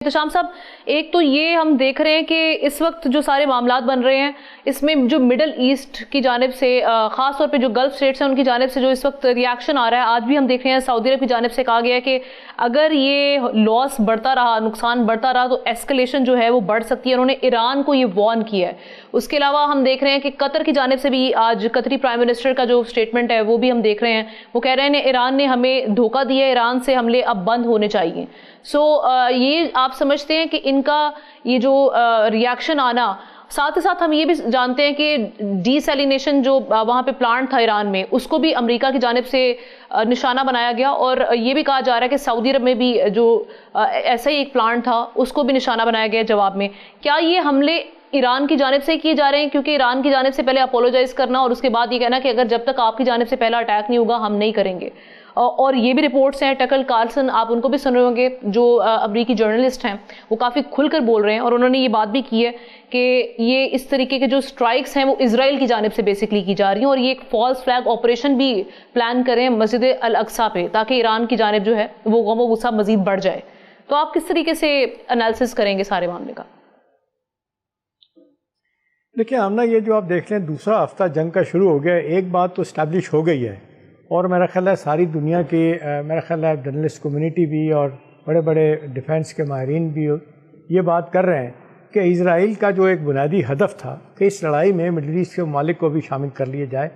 احتشام صاحب، ایک تو یہ ہم دیکھ رہے ہیں کہ اس وقت جو سارے معاملات بن رہے ہیں اس میں جو مڈل ایسٹ کی جانب سے خاص طور پہ جو گلف اسٹیٹس ہیں ان کی جانب سے جو اس وقت ریاکشن آ رہا ہے، آج بھی ہم دیکھ رہے ہیں سعودی عرب کی جانب سے کہا گیا ہے کہ اگر یہ لاس بڑھتا رہا، نقصان بڑھتا رہا تو ایسکلیشن جو ہے وہ بڑھ سکتی ہے۔ انہوں نے ایران کو یہ وارن کیا ہے۔ اس کے علاوہ ہم دیکھ رہے ہیں کہ قطر کی جانب سے بھی آج قطری پرائم منسٹر کا جو سٹیٹمنٹ ہے وہ بھی ہم دیکھ رہے ہیں، وہ کہہ رہے ہیں ایران نے ہمیں دھوکہ دیا ہے، ایران سے حملے اب بند ہونے چاہیے۔ یہ آپ سمجھتے ہیں کہ ان کا یہ جو ریاکشن آنا، ساتھ ہی ساتھ ہم یہ بھی جانتے ہیں کہ ڈی سیلینیشن جو وہاں پہ پلانٹ تھا ایران میں، اس کو بھی امریکہ کی جانب سے نشانہ بنایا گیا، اور یہ بھی کہا جا رہا ہے کہ سعودی عرب میں بھی جو ایسا ہی ایک پلانٹ تھا اس کو بھی نشانہ بنایا گیا جواب میں۔ کیا یہ حملے ایران کی جانب سے کیے جا رہے ہیں؟ کیونکہ ایران کی جانب سے پہلے اپولوجائز کرنا اور اس کے بعد یہ کہنا کہ اگر جب تک آپ کی جانب سے پہلا اٹیک نہیں ہوگا ہم نہیں کریں گے۔ اور یہ بھی رپورٹس ہیں، ٹکر کارلسن آپ ان کو بھی سن رہے ہوں گے، جو امریکی جرنلسٹ ہیں، وہ کافی کھل کر بول رہے ہیں، اور انہوں نے یہ بات بھی کی ہے کہ یہ اس طریقے کے جو سٹرائکس ہیں وہ اسرائیل کی جانب سے بیسکلی کی جا رہی ہیں، اور یہ ایک فالس فلیگ آپریشن بھی پلان کریں مسجد الاقصیٰ پہ، تاکہ ایران کی جانب جو ہے وہ غم و غصہ مزید بڑھ جائے۔ تو آپ کس طریقے سے انالیسس کریں گے سارے معاملے کا؟ دیکھیں آمنہ، یہ جو آپ دیکھ لیں دوسرا ہفتہ جنگ کا شروع ہو گیا ہے، ایک بات تو اسٹیبلش ہو گئی ہے، اور میرا خیال ہے ساری دنیا کی میرا خیال ہے جرنلسٹ کمیونٹی بھی اور بڑے بڑے ڈیفینس کے ماہرین بھی یہ بات کر رہے ہیں کہ اسرائیل کا جو ایک بنیادی ہدف تھا کہ اس لڑائی میں مڈل ایسٹ کے ممالک کو بھی شامل کر لیا جائے،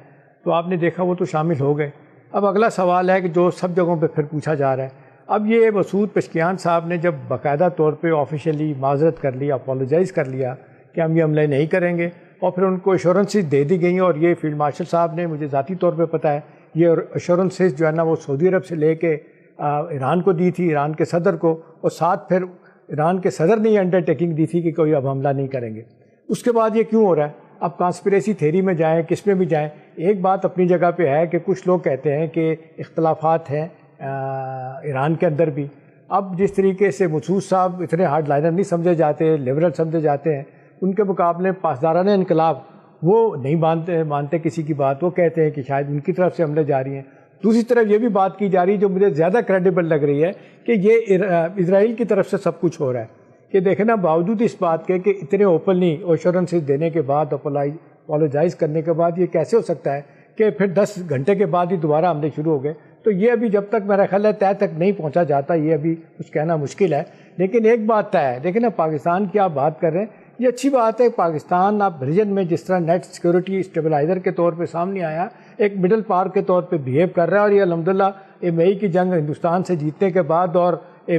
تو آپ نے دیکھا وہ تو شامل ہو گئے۔ اب اگلا سوال ہے کہ جو سب جگہوں پہ پھر پوچھا جا رہا ہے، اب یہ مسعود پزشکیان صاحب نے جب باقاعدہ طور پہ آفیشیلی معذرت کر لیا، اپولوجائز کر لیا کہ ہم یہ حملے نہیں کریں گے، اور پھر ان کو ایشورنسز دے دی گئیں، اور یہ فیلڈ مارشل صاحب نے، مجھے ذاتی طور پہ پتہ ہے، یہ ایشورنسز جو ہے نا وہ سعودی عرب سے لے کے ایران کو دی تھی، ایران کے صدر کو، اور ساتھ پھر ایران کے صدر نے یہ انڈرٹیکنگ دی تھی کہ کوئی اب حملہ نہیں کریں گے۔ اس کے بعد یہ کیوں ہو رہا ہے؟ اب کانسپریسی تھیری میں جائیں، کس میں بھی جائیں، ایک بات اپنی جگہ پہ ہے کہ کچھ لوگ کہتے ہیں کہ اختلافات ہیں ایران کے اندر بھی۔ اب جس طریقے سے مسعود صاحب اتنے ہارڈ لائنر نہیں سمجھے جاتے، لیبرل سمجھے جاتے ہیں، ان کے مقابلے پاسدارانہ انقلاب وہ نہیں مانتے کسی کی بات، وہ کہتے ہیں کہ شاید ان کی طرف سے حملے جاری ہیں۔ دوسری طرف یہ بھی بات کی جا رہی ہے جو مجھے زیادہ کریڈیبل لگ رہی ہے کہ یہ اسرائیل کی طرف سے سب کچھ ہو رہا ہے، کہ دیکھیں نا باوجود اس بات کے کہ اتنے اوپنلی ایشورنسز دینے کے بعد، اپولوجائز کرنے کے بعد، یہ کیسے ہو سکتا ہے کہ پھر 10 گھنٹے کے بعد ہی دوبارہ حملے شروع ہو گئے؟ تو یہ ابھی جب تک میرا خیال ہے طے تک نہیں پہنچا جاتا، یہ ابھی کچھ کہنا مشکل ہے۔ لیکن ایک بات طے ہے، دیکھیں نا پاکستان کی آپ بات کر رہے ہیں، یہ اچھی بات ہے۔ پاکستان اب ریجن میں جس طرح نیٹ سیکورٹی اسٹیبلائزر کے طور پہ سامنے آیا، ایک مڈل پاور کے طور پہ بیہیو کر رہا ہے، اور یہ الحمدللہ مئی کی جنگ ہندوستان سے جیتنے کے بعد اور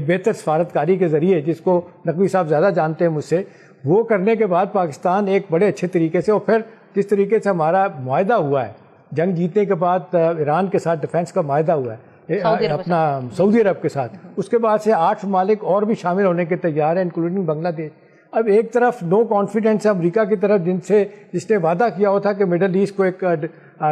بہتر سفارتکاری کے ذریعے، جس کو نقوی صاحب زیادہ جانتے ہیں مجھ سے، وہ کرنے کے بعد پاکستان ایک بڑے اچھے طریقے سے، اور پھر جس طریقے سے ہمارا معاہدہ ہوا ہے جنگ جیتنے کے بعد، ایران کے ساتھ ڈیفینس کا معاہدہ ہوا ہے اپنا سعودی عرب کے ساتھ، اس کے بعد سے 8 ممالک اور بھی شامل ہونے کے تیار ہیں انکلوڈنگ بنگلہ دیش۔ اب ایک طرف نو کانفیڈنس ہے امریکہ کی طرف، جس نے وعدہ کیا ہوا تھا کہ مڈل ایسٹ کو ایک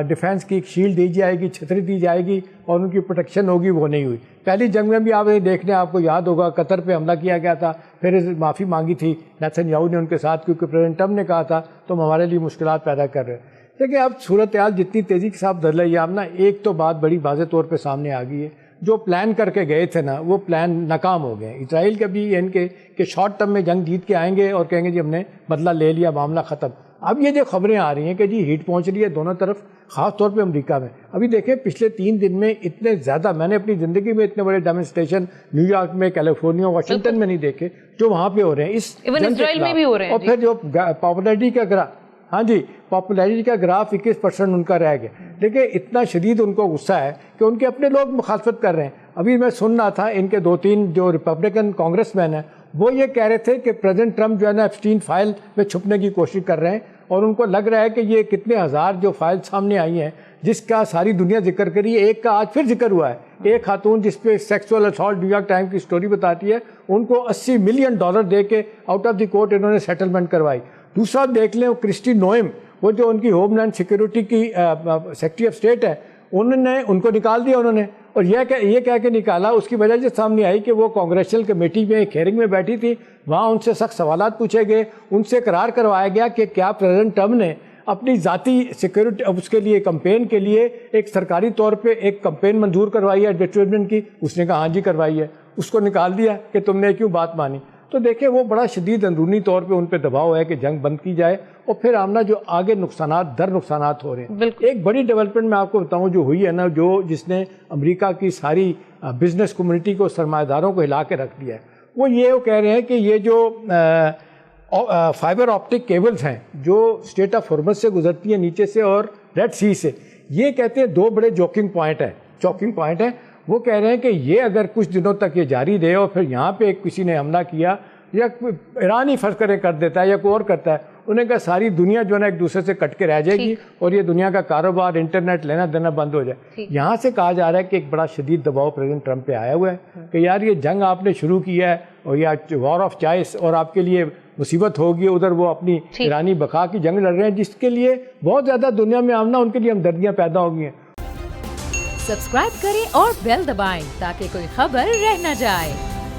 ڈیفینس کی ایک شیلڈ دی جائے گی، چھتری دی جائے گی اور ان کی پروٹیکشن ہوگی، وہ نہیں ہوئی۔ پہلی جنگ میں بھی آپ دیکھنے، آپ کو یاد ہوگا قطر پہ حملہ کیا گیا تھا، پھر معافی مانگی تھی نیتن یاہو نے ان کے ساتھ، کیونکہ پریزیڈنٹ ٹرمپ نے کہا تھا تم ہمارے لیے مشکلات پیدا کر رہے ہیں۔ لیکن اب صورتحال جتنی تیزی کے ساتھ بدل رہی ہے، اب نا ایک تو بات بڑی واضح طور پہ سامنے آ گئی ہے، جو پلان کر کے گئے تھے نا وہ پلان ناکام ہو گئے۔ اسرائیل کے بھی ان کے کہ شارٹ ٹرم میں جنگ جیت کے آئیں گے اور کہیں گے جی ہم نے بدلہ لے لیا، معاملہ ختم۔ اب یہ جو خبریں آ رہی ہیں کہ جی ہیٹ پہنچ رہی ہے دونوں طرف، خاص طور پہ امریکہ میں۔ ابھی دیکھیں پچھلے 3 دن میں اتنے زیادہ، میں نے اپنی زندگی میں اتنے بڑے ڈیمونسٹریشن نیو یارک میں، کیلیفورنیا، واشنگٹن میں نہیں دیکھے جو وہاں پہ ہو رہے ہیں اس اسرائیل میں بھی ہو رہے ہیں۔ اور پھر جو پاپولیرٹی کا گراف، ہاں جی پاپولیرٹی کا گراف 21% ان کا رہ گیا، لیکن اتنا شدید ان کو غصہ ہے کہ ان کے اپنے لوگ مخالفت کر رہے ہیں۔ ابھی میں سن رہا تھا ان کے 2-3 جو ریپبلکن کانگریس مین ہیں وہ یہ کہہ رہے تھے کہ پریزیڈنٹ ٹرمپ جو ہے نا ایپسٹین فائل میں چھپنے کی کوشش کر رہے ہیں، اور ان کو لگ رہا ہے کہ یہ کتنے ہزار جو فائل سامنے آئی ہیں جس کا ساری دنیا ذکر کری ہے، ایک کا آج پھر ذکر ہوا ہے، ایک خاتون جس پہ sexual assault new York time کی سٹوری بتاتی ہے، ان کو $80 ملین دے کے آؤٹ آف دی کورٹ انہوں نے سیٹلمنٹ کروائی۔ دوسرا دیکھ لیں کرسٹی نوئم، وہ جو ان کی ہوم لینڈ سیکورٹی کی سیکرٹری آف اسٹیٹ ہے، انہوں نے ان کو نکال دیا انہوں نے، اور یہ کہہ کے نکالا، اس کی وجہ جو سامنے آئی کہ وہ کانگریشنل کمیٹی میں ایک ہیئرنگ میں بیٹھی تھی، وہاں ان سے سخت سوالات پوچھے گئے، ان سے اقرار کروایا گیا کہ کیا پریزیڈنٹ ٹرمپ نے اپنی ذاتی سیکورٹی اس کے لیے کمپین کے لیے ایک سرکاری طور پہ ایک کمپین منظور کروائی ہے ایڈورٹائزمنٹ کی؟ اس نے کہا ہاں جی کروائی ہے۔ اس کو نکال دیا کہ تم نے کیوں بات مانی۔ تو دیکھیں وہ بڑا شدید اندرونی طور پہ ان پہ دباؤ ہے کہ جنگ بند کی جائے، اور پھر آمنا جو آگے نقصانات در نقصانات ہو رہے ہیں. ایک بڑی ڈیولپمنٹ میں آپ کو بتاؤں جو ہوئی ہے نا، جس نے امریکہ کی ساری بزنس کمیونٹی کو، سرمایہ داروں کو ہلا کے رکھ دیا ہے، وہ کہہ رہے ہیں کہ یہ جو فائبر آپٹک کیبلز ہیں جو اسٹریٹ آف ہارمز سے گزرتی ہیں نیچے سے اور ریڈ سی سے، یہ کہتے ہیں دو بڑے چوکنگ پوائنٹ ہیں. وہ کہہ رہے ہیں کہ یہ اگر کچھ دنوں تک یہ جاری رہے اور پھر یہاں پہ کسی نے حملہ کیا یا ایران ہی فرض کریں کر دیتا ہے یا کوئی اور کرتا ہے، انہیں کہا ساری دنیا جو ہے نا ایک دوسرے سے کٹ کے رہ جائے گی اور یہ دنیا کا کاروبار، انٹرنیٹ لینا دینا بند ہو جائے. یہاں سے کہا جا رہا ہے کہ ایک بڑا شدید دباؤ پریزیڈنٹ ٹرمپ پہ آیا ہوا ہے کہ یار یہ جنگ آپ نے شروع کی ہے اور یہ وار آف چوائس اور آپ کے لیے مصیبت ہوگی. ادھر وہ اپنی ایرانی بقا کی جنگ لڑ رہے ہیں جس کے لیے بہت زیادہ دنیا میں آمنا ان کے لیے ہمدردیاں پیدا ہو گئی ہیں. سبسکرائب کریں اور بیل دبائیں تاکہ کوئی خبر رہ نہ جائے.